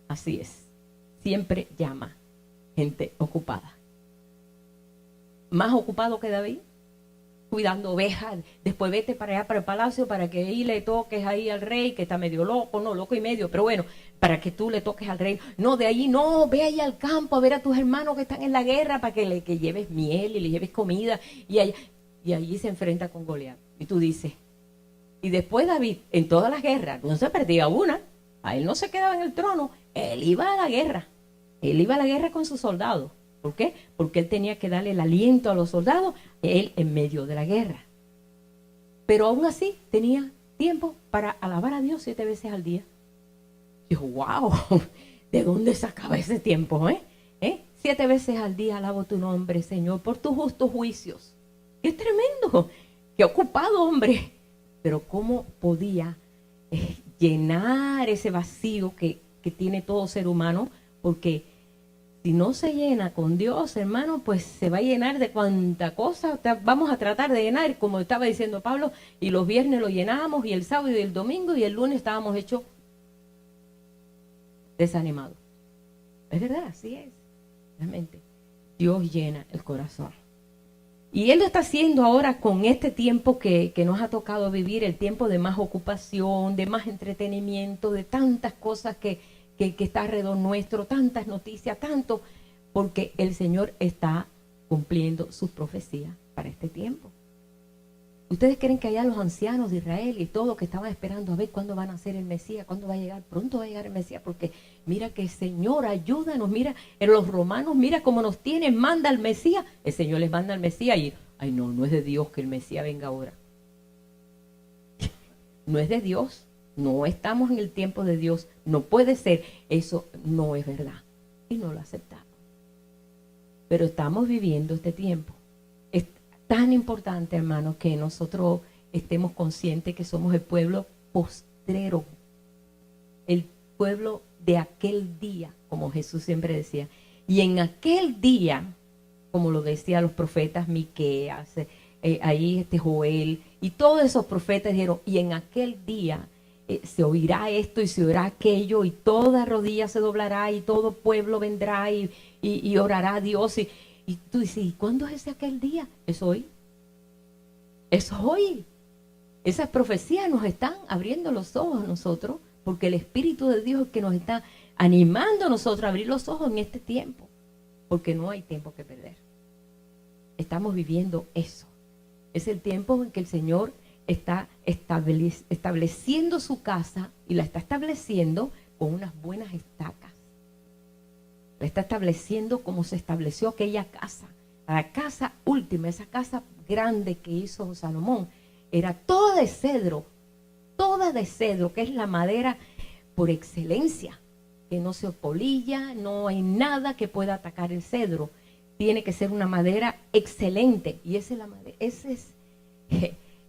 Así es. Siempre llama gente ocupada. Más ocupado que David, cuidando ovejas. Después vete para allá, para el palacio, para que ahí le toques ahí al rey, que está medio loco, no, loco y medio, pero bueno, para que tú le toques al rey. No, de ahí no, ve ahí al campo a ver a tus hermanos que están en la guerra, para que lleves miel y le lleves comida. Y allí se enfrenta con Goliat. Y tú dices, y después David, en todas las guerras, no se perdía una, a él no se quedaba en el trono, él iba a la guerra. Él iba a la guerra con sus soldados. ¿Por qué? Porque él tenía que darle el aliento a los soldados, él en medio de la guerra. Pero aún así tenía tiempo para alabar a Dios 7 veces al día. Yo, wow, ¿de dónde sacaba ese tiempo? 7 veces al día alabo tu nombre, Señor, por tus justos juicios. ¡Qué tremendo! ¡Qué ocupado, hombre! Pero ¿cómo podía llenar ese vacío que tiene todo ser humano? Porque si no se llena con Dios, hermano, pues se va a llenar de cuanta cosa vamos a tratar de llenar, como estaba diciendo Pablo, y los viernes lo llenábamos, y el sábado y el domingo, y el lunes estábamos hechos desanimados. Es verdad, así es. Realmente, Dios llena el corazón. Y Él lo está haciendo ahora con este tiempo que nos ha tocado vivir, el tiempo de más ocupación, de más entretenimiento, de tantas cosas que está alrededor nuestro, tantas noticias, tanto, porque el Señor está cumpliendo sus profecías para este tiempo. ¿Ustedes creen que allá los ancianos de Israel y todo que estaban esperando a ver cuándo van a ser el Mesías, cuándo va a llegar? Pronto va a llegar el Mesías, porque mira que el Señor ayúdanos, mira, en los romanos, mira cómo nos tienen, manda al Mesías. El Señor les manda al Mesías y, ay no es de Dios que el Mesías venga ahora. No es de Dios. No estamos en el tiempo de Dios, no puede ser, eso no es verdad y no lo aceptamos. Pero estamos viviendo este tiempo. Es tan importante, hermanos, que nosotros estemos conscientes que somos el pueblo postrero, el pueblo de aquel día, como Jesús siempre decía. Y en aquel día, como lo decían los profetas Miqueas, ahí Joel, y todos esos profetas dijeron, y en aquel día se oirá esto y se oirá aquello, y toda rodilla se doblará y todo pueblo vendrá y orará a Dios. Y tú dices, ¿y cuándo es ese aquel día? Es hoy. Es hoy. Esas profecías nos están abriendo los ojos a nosotros, porque el Espíritu de Dios es el que nos está animando a nosotros a abrir los ojos en este tiempo, porque no hay tiempo que perder. Estamos viviendo eso. Es el tiempo en que el Señor está estableciendo su casa, y la está estableciendo con unas buenas estacas. La está estableciendo como se estableció aquella casa. La casa última, esa casa grande que hizo Salomón, era toda de cedro, que es la madera por excelencia, que no se polilla, no hay nada que pueda atacar el cedro. Tiene que ser una madera excelente, y ese es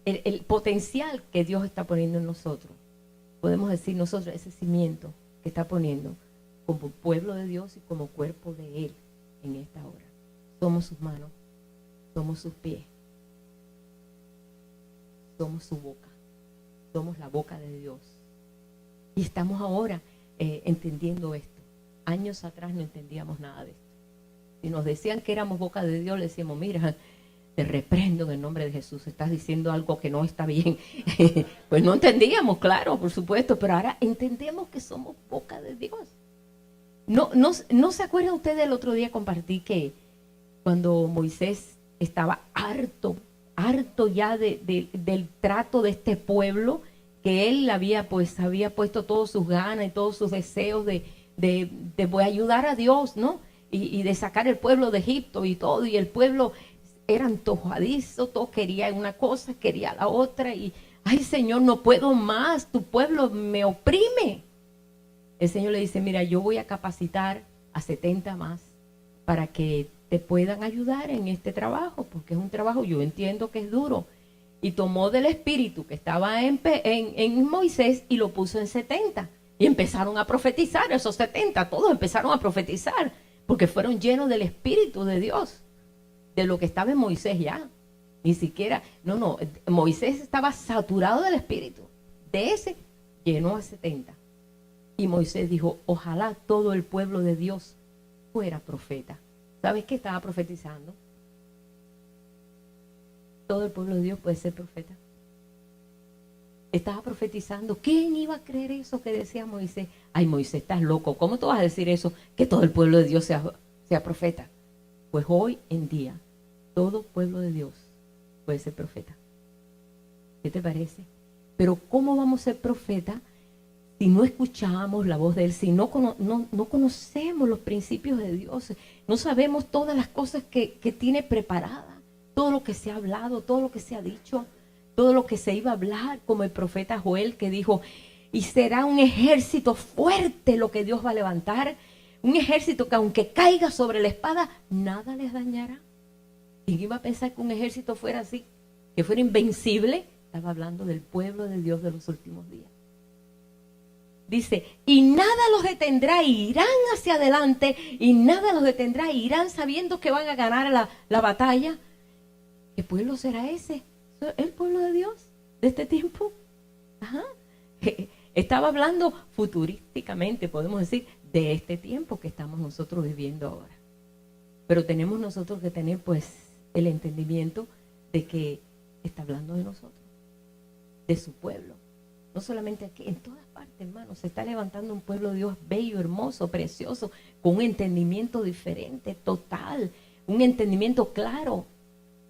el potencial que Dios está poniendo en nosotros. Podemos decir nosotros ese cimiento que está poniendo como pueblo de Dios y como cuerpo de Él en esta hora. Somos sus manos, somos sus pies, somos su boca, somos la boca de Dios. Y estamos ahora entendiendo esto. Años atrás no entendíamos nada de esto. Si nos decían que éramos boca de Dios, le decíamos, mira, te reprendo en el nombre de Jesús, estás diciendo algo que no está bien. Pues no entendíamos, claro, por supuesto, pero ahora entendemos que somos boca de Dios. No se acuerdan ustedes, el otro día compartí que cuando Moisés estaba harto ya del trato de este pueblo, que él había puesto todas sus ganas y todos sus deseos de ayudar a Dios, ¿no? Y de sacar el pueblo de Egipto y todo, y el pueblo era antojadizo, todo quería una cosa, quería la otra, y ay Señor, no puedo más, tu pueblo me oprime. El Señor le dice, mira, yo voy a capacitar a 70 más, para que te puedan ayudar en este trabajo, porque es un trabajo, yo entiendo que es duro. Y tomó del espíritu que estaba en Moisés y lo puso en 70. Y empezaron a profetizar, esos 70, todos empezaron a profetizar, porque fueron llenos del Espíritu de Dios, de lo que estaba en Moisés ya. Ni siquiera, no, Moisés estaba saturado del Espíritu. De ese llenó a 70. Y Moisés dijo, ojalá todo el pueblo de Dios fuera profeta. ¿Sabes qué estaba profetizando? Todo el pueblo de Dios puede ser profeta. Estaba profetizando. ¿Quién iba a creer eso que decía Moisés? Ay, Moisés, estás loco. ¿Cómo tú vas a decir eso? Que todo el pueblo de Dios sea profeta. Pues hoy en día, todo pueblo de Dios puede ser profeta. ¿Qué te parece? Pero ¿cómo vamos a ser profeta si no escuchamos la voz de Él? Si no conocemos los principios de Dios, no sabemos todas las cosas que tiene preparadas, todo lo que se ha hablado, todo lo que se ha dicho, todo lo que se iba a hablar, como el profeta Joel que dijo, y será un ejército fuerte lo que Dios va a levantar, un ejército que aunque caiga sobre la espada, nada les dañará. ¿Quién iba a pensar que un ejército fuera así, que fuera invencible? Estaba hablando del pueblo de Dios de los últimos días. Dice, y nada los detendrá, irán hacia adelante, y nada los detendrá, irán sabiendo que van a ganar la batalla. ¿Qué pueblo será ese? ¿El pueblo de Dios de este tiempo? Ajá. Estaba hablando futurísticamente, podemos decir, de este tiempo que estamos nosotros viviendo ahora. Pero tenemos nosotros que tener pues el entendimiento de que está hablando de nosotros, de su pueblo. No solamente aquí, en todas partes, hermanos, se está levantando un pueblo de Dios bello, hermoso, precioso, con un entendimiento diferente, total, un entendimiento claro,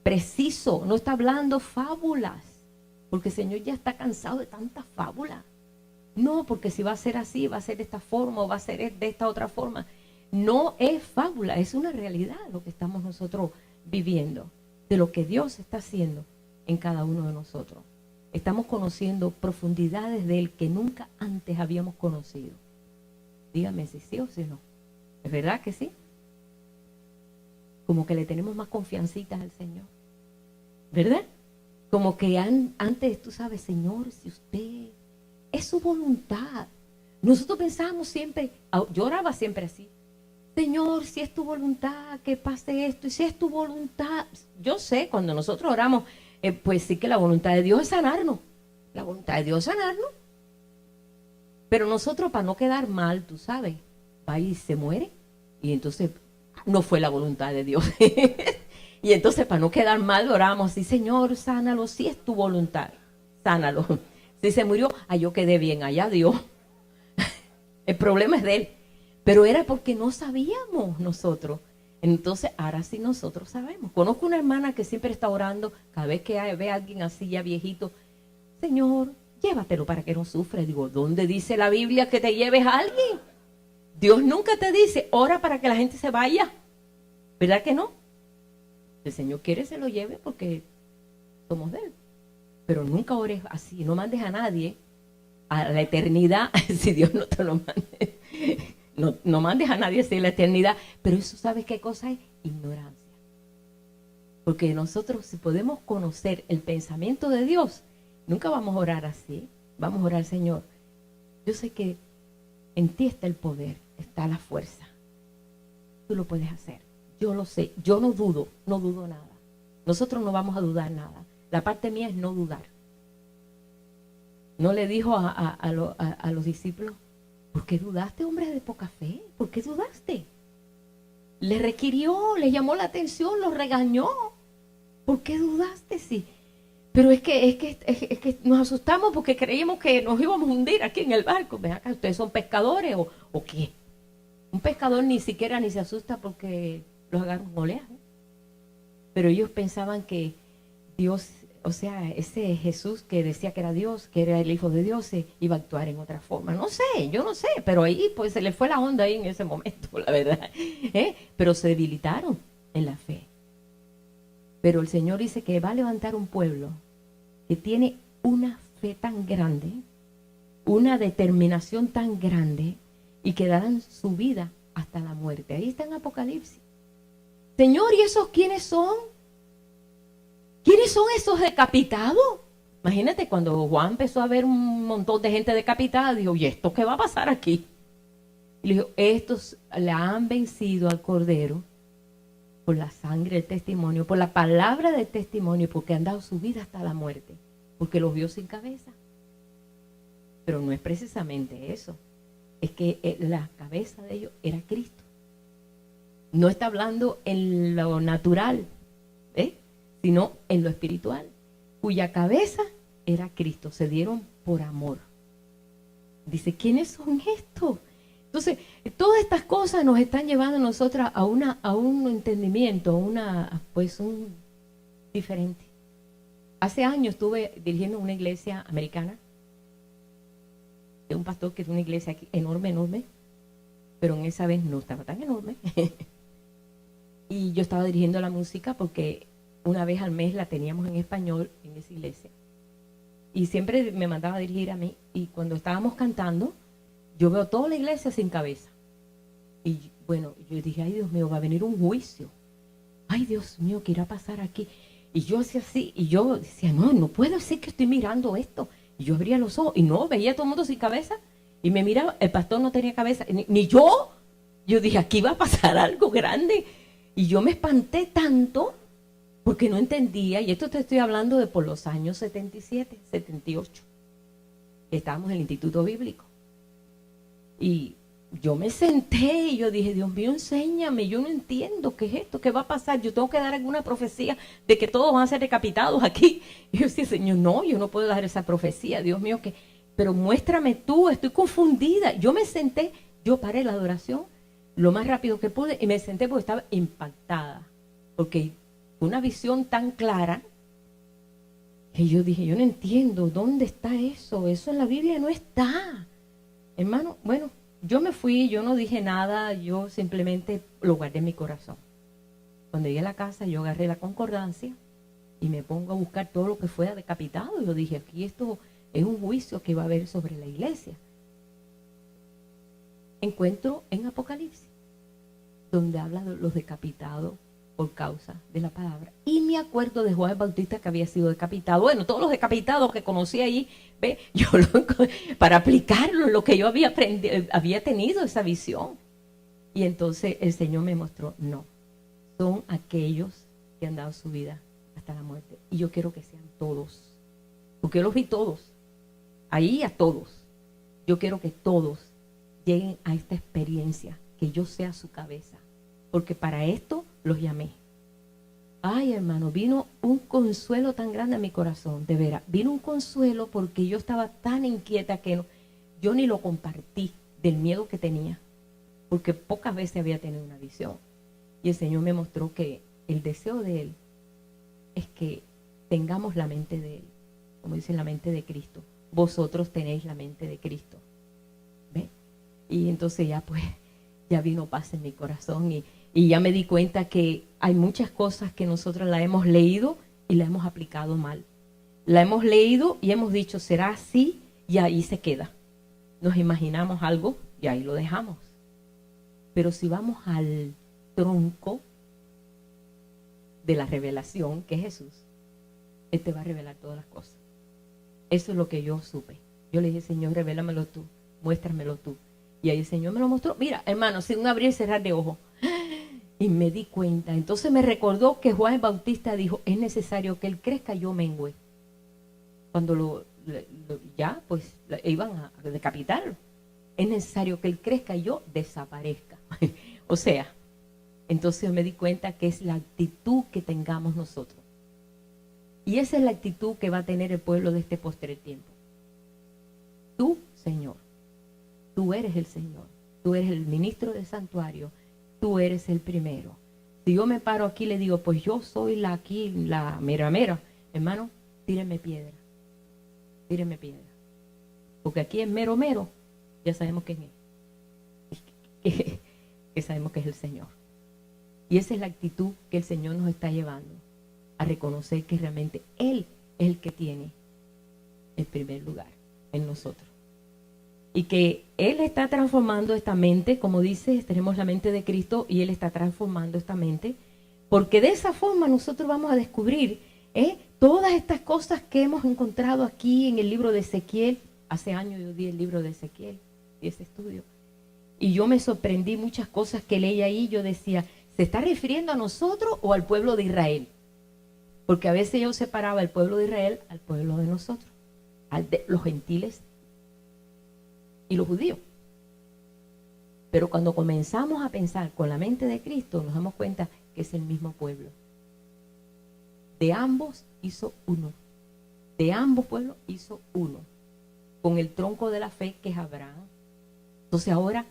preciso. No está hablando fábulas, porque el Señor ya está cansado de tantas fábulas. No, porque si va a ser así, va a ser de esta forma o va a ser de esta otra forma. No es fábula, es una realidad lo que estamos nosotros viviendo, de lo que Dios está haciendo en cada uno de nosotros. Estamos conociendo profundidades de Él que nunca antes habíamos conocido. Dígame si sí o si no. ¿Es verdad que sí? Como que le tenemos más confiancitas al Señor. ¿Verdad? Como que antes, tú sabes, Señor, si usted es su voluntad. Nosotros pensábamos siempre, yo oraba siempre así. Señor, si es tu voluntad, que pase esto. Y si es tu voluntad, yo sé, cuando nosotros oramos, pues sí que la voluntad de Dios es sanarnos. La voluntad de Dios es sanarnos. Pero nosotros, para no quedar mal, tú sabes, va y se muere. Y entonces no fue la voluntad de Dios. Y entonces, para no quedar mal, oramos así, Señor, sánalo, si es tu voluntad, sánalo. Si se murió, yo quedé bien, allá Dios. El problema es de Él. Pero era porque no sabíamos nosotros. Entonces, ahora sí nosotros sabemos. Conozco una hermana que siempre está orando, cada vez que ve a alguien así ya viejito, Señor, llévatelo para que no sufra. Digo, ¿dónde dice la Biblia que te lleves a alguien? Dios nunca te dice, ora para que la gente se vaya. ¿Verdad que no? El Señor quiere se lo lleve porque somos de Él. Pero nunca ores así, no mandes a nadie a la eternidad si Dios no te lo mande. No mandes a nadie así a la eternidad. Pero eso, ¿sabes qué cosa es? Ignorancia. Porque nosotros, si podemos conocer el pensamiento de Dios, nunca vamos a orar así. Vamos a orar, Señor, yo sé que en ti está el poder, está la fuerza. Tú lo puedes hacer. Yo lo sé. Yo no dudo nada. Nosotros no vamos a dudar nada. La parte mía es no dudar. No le dijo a los discípulos, ¿por qué dudaste, hombre de poca fe? ¿Por qué dudaste? Le requirió, le llamó la atención, lo regañó. ¿Por qué dudaste? Sí. Pero es que nos asustamos porque creímos que nos íbamos a hundir aquí en el barco. Ven acá, ¿ustedes son pescadores o qué? Un pescador ni siquiera ni se asusta porque los agarra un oleaje. Pero ellos pensaban que Dios, o sea, ese Jesús que decía que era Dios, que era el Hijo de Dios, iba a actuar en otra forma. No sé, yo no sé, pero ahí pues se le fue la onda ahí en ese momento, la verdad. Pero se debilitaron en la fe. Pero el Señor dice que va a levantar un pueblo que tiene una fe tan grande, una determinación tan grande, y que darán su vida hasta la muerte. Ahí está en Apocalipsis. Señor, ¿y esos quiénes son? ¿Quiénes son esos decapitados? Imagínate cuando Juan empezó a ver un montón de gente decapitada, dijo, ¿y esto qué va a pasar aquí? Y le dijo, estos le han vencido al Cordero por la sangre del testimonio, por la palabra del testimonio, porque han dado su vida hasta la muerte, porque los vio sin cabeza. Pero no es precisamente eso, es que la cabeza de ellos era Cristo. No está hablando en lo natural, sino en lo espiritual, cuya cabeza era Cristo. Se dieron por amor. Dice, ¿quiénes son estos? Entonces, todas estas cosas nos están llevando a nosotras a un entendimiento, un diferente. Hace años estuve dirigiendo una iglesia americana, de un pastor que es una iglesia aquí, enorme, pero en esa vez no estaba tan enorme. Y yo estaba dirigiendo la música porque una vez al mes la teníamos en español en esa iglesia. Y siempre me mandaba a dirigir a mí. Y cuando estábamos cantando, yo veo toda la iglesia sin cabeza. Y bueno, yo dije, ay Dios mío, va a venir un juicio. Ay Dios mío, ¿qué irá a pasar aquí? Y yo hacía así, y yo decía, no puedo decir que estoy mirando esto. Y yo abría los ojos y no, veía a todo el mundo sin cabeza. Y me miraba, el pastor no tenía cabeza, ni yo. Yo dije, aquí va a pasar algo grande. Y yo me espanté tanto porque no entendía, y esto te estoy hablando de por los años 77, 78. Estábamos en el Instituto Bíblico. Y yo me senté y yo dije, Dios mío, enséñame, yo no entiendo qué es esto, qué va a pasar, yo tengo que dar alguna profecía de que todos van a ser decapitados aquí. Y yo decía, Señor, no, yo no puedo dar esa profecía, Dios mío, pero muéstrame tú, estoy confundida. Yo me senté, yo paré la adoración lo más rápido que pude y me senté porque estaba impactada, porque una visión tan clara que yo dije, yo no entiendo, ¿dónde está eso? Eso en la Biblia no está. Hermano, bueno, yo me fui, yo no dije nada, yo simplemente lo guardé en mi corazón. Cuando llegué a la casa, yo agarré la concordancia y me pongo a buscar todo lo que fuera decapitado. Y yo dije, aquí esto es un juicio que va a haber sobre la iglesia. Encuentro en Apocalipsis, donde habla de los decapitados por causa de la palabra. Y me acuerdo de Juan el Bautista, que había sido decapitado. Bueno, todos los decapitados que conocí ahí, para aplicarlo, lo que yo había aprendido, había tenido esa visión. Y entonces el Señor me mostró, no, son aquellos que han dado su vida hasta la muerte. Y yo quiero que sean todos, porque yo los vi todos, ahí a todos. Yo quiero que todos lleguen a esta experiencia, que yo sea su cabeza, porque para esto los llamé. Ay, hermano, vino un consuelo tan grande a mi corazón, de veras. Vino un consuelo porque yo estaba tan inquieta que yo ni lo compartí del miedo que tenía, porque pocas veces había tenido una visión. Y el Señor me mostró que el deseo de Él es que tengamos la mente de Él, como dice, la mente de Cristo. Vosotros tenéis la mente de Cristo. ¿Ve? Y entonces ya vino paz en mi corazón y ya me di cuenta que hay muchas cosas que nosotros la hemos leído y la hemos aplicado mal. La hemos leído y hemos dicho, será así, y ahí se queda. Nos imaginamos algo y ahí lo dejamos. Pero si vamos al tronco de la revelación, que es Jesús, Él te va a revelar todas las cosas. Eso es lo que yo supe. Yo le dije, Señor, revélamelo tú, muéstramelo tú. Y ahí el Señor me lo mostró. Mira, hermano, sin un abrir y cerrar de ojos. Y me di cuenta. Entonces me recordó que Juan el Bautista dijo, es necesario que Él crezca, yo mengüe. Cuando iban a decapitarlo. Es necesario que Él crezca y yo desaparezca. O sea, entonces me di cuenta que es la actitud que tengamos nosotros. Y esa es la actitud que va a tener el pueblo de este postrer tiempo. Tú, Señor, tú eres el Señor. Tú eres el ministro del santuario. Tú eres el primero. Si yo me paro aquí y le digo, pues yo soy la mera, hermano, tírenme piedra. Tírenme piedra. Porque aquí es mero, ya sabemos quién es. Que sabemos que es el Señor. Y esa es la actitud que el Señor nos está llevando a reconocer que realmente Él es el que tiene el primer lugar en nosotros. Y que Él está transformando esta mente, como dice, tenemos la mente de Cristo y Él está transformando esta mente Porque de esa forma nosotros vamos a descubrir todas estas cosas que hemos encontrado aquí en el libro de Ezequiel. Hace años yo di el libro de Ezequiel y ese estudio. Y yo me sorprendí muchas cosas que leí ahí. Yo decía, ¿se está refiriendo a nosotros o al pueblo de Israel? Porque a veces yo separaba el pueblo de Israel al pueblo de nosotros, los gentiles y los judíos. Pero cuando comenzamos a pensar con la mente de Cristo, nos damos cuenta que es el mismo pueblo. De ambos hizo uno. De ambos pueblos hizo uno. Con el tronco de la fe que es Abraham. Entonces ahora,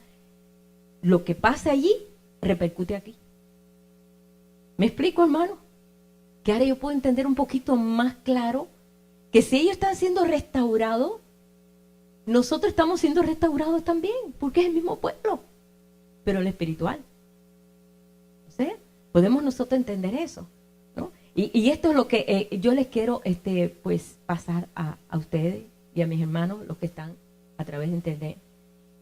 lo que pasa allí, repercute aquí. ¿Me explico, hermano? Que ahora yo puedo entender un poquito más claro que si ellos están siendo restaurados, nosotros estamos siendo restaurados también, porque es el mismo pueblo, pero el espiritual. ¿Sí? Podemos nosotros entender eso, ¿no? Y esto es lo que yo les quiero pues pasar a ustedes y a mis hermanos, los que están a través de internet,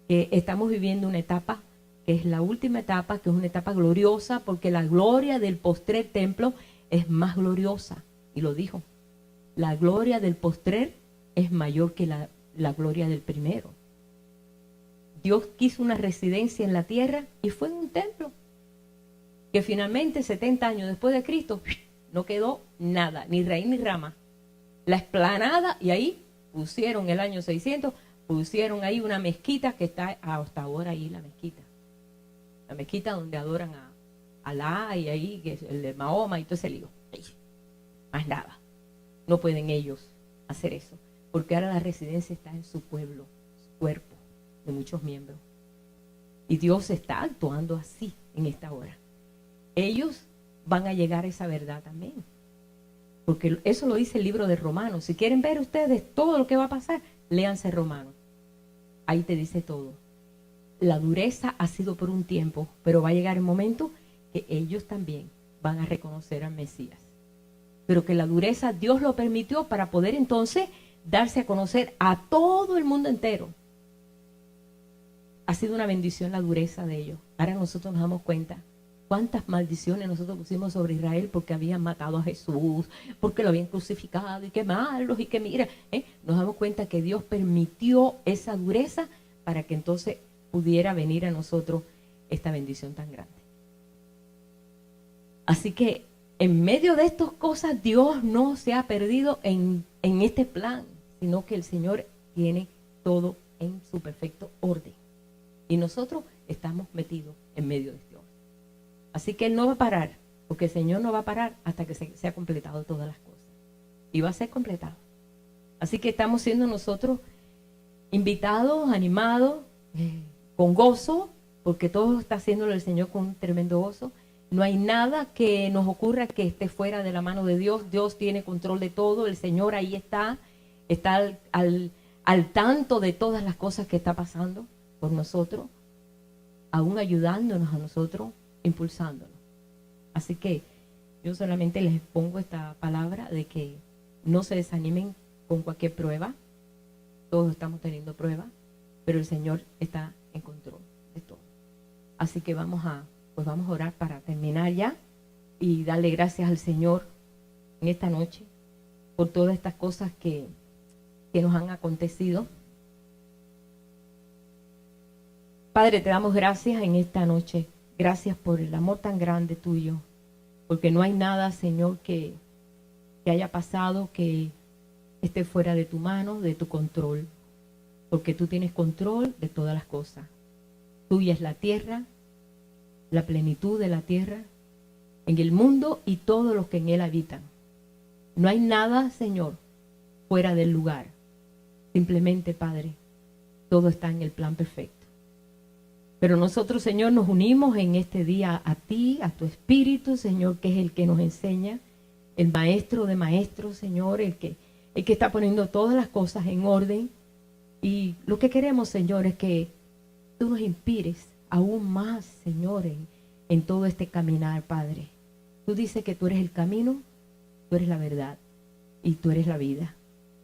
que estamos viviendo una etapa que es la última etapa, que es una etapa gloriosa, porque la gloria del postrer templo es más gloriosa, y lo dijo, la gloria del postrer es mayor que la gloria del primero. Dios quiso una residencia en la tierra y fue en un templo, que finalmente 70 años después de Cristo no quedó nada, ni raíz ni rama. La explanada, y ahí pusieron el año 600, pusieron ahí una mezquita que está hasta ahora ahí, la mezquita donde adoran a Alá, y ahí que es el de Mahoma y todo ese lío. Más nada. No pueden ellos hacer eso, porque ahora la residencia está en su pueblo, su cuerpo, de muchos miembros. Y Dios está actuando así en esta hora. Ellos van a llegar a esa verdad también, porque eso lo dice el libro de Romanos. Si quieren ver ustedes todo lo que va a pasar, léanse Romanos. Ahí te dice todo. La dureza ha sido por un tiempo, pero va a llegar el momento que ellos también van a reconocer al Mesías. Pero que la dureza Dios lo permitió para poder entonces darse a conocer a todo el mundo entero. Ha sido una bendición la dureza de ellos. Ahora nosotros nos damos cuenta cuántas maldiciones nosotros pusimos sobre Israel porque habían matado a Jesús, porque lo habían crucificado, y qué malos, y que mira, nos damos cuenta que Dios permitió esa dureza para que entonces pudiera venir a nosotros esta bendición tan grande. Así que en medio de estas cosas, Dios no se ha perdido en este plan, sino que el Señor tiene todo en su perfecto orden. Y nosotros estamos metidos en medio de este orden. Así que Él no va a parar, porque el Señor no va a parar hasta que se ha completado todas las cosas. Y va a ser completado. Así que estamos siendo nosotros invitados, animados, con gozo, porque todo está haciéndolo el Señor con un tremendo gozo. No hay nada que nos ocurra que esté fuera de la mano de Dios. Dios tiene control de todo. El Señor ahí está al tanto de todas las cosas que está pasando por nosotros, aún ayudándonos a nosotros, impulsándonos. Así que yo solamente les pongo esta palabra de que no se desanimen con cualquier prueba. Todos estamos teniendo pruebas, pero el Señor está en control de todo. Así que vamos a orar para terminar ya y darle gracias al Señor en esta noche por todas estas cosas que nos han acontecido. Padre, te damos gracias en esta noche. Gracias por el amor tan grande tuyo, porque no hay nada, Señor, que haya pasado que esté fuera de tu mano, de tu control, porque tú tienes control de todas las cosas. Tuya es la tierra, la plenitud de la tierra, en el mundo y todos los que en él habitan. No hay nada, Señor, fuera del lugar. Simplemente, Padre, todo está en el plan perfecto. Pero nosotros, Señor, nos unimos en este día a ti, a tu Espíritu, Señor, que es el que nos enseña, el maestro de maestros, Señor, el que está poniendo todas las cosas en orden. Y lo que queremos, Señor, es que tú nos inspires aún más, Señor, en todo este caminar, Padre. Tú dices que tú eres el camino, tú eres la verdad y tú eres la vida.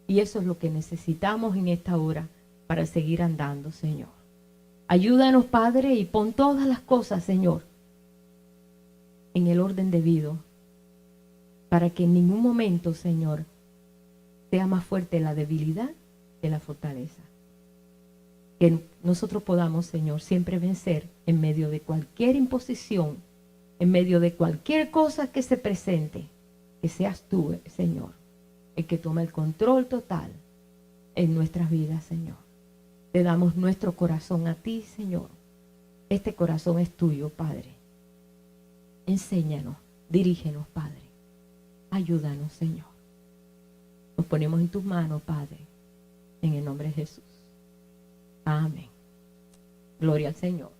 Y eso es lo que necesitamos en esta hora para seguir andando, Señor. Ayúdanos, Padre, y pon todas las cosas, Señor, en el orden debido, para que en ningún momento, Señor, sea más fuerte la debilidad que la fortaleza. Que nosotros podamos, Señor, siempre vencer en medio de cualquier imposición, en medio de cualquier cosa que se presente, que seas tú, Señor, el que toma el control total en nuestras vidas, Señor. Te damos nuestro corazón a ti, Señor. Este corazón es tuyo, Padre. Enséñanos, dirígenos, Padre. Ayúdanos, Señor. Nos ponemos en tus manos, Padre, en el nombre de Jesús. Amén. Gloria al Señor.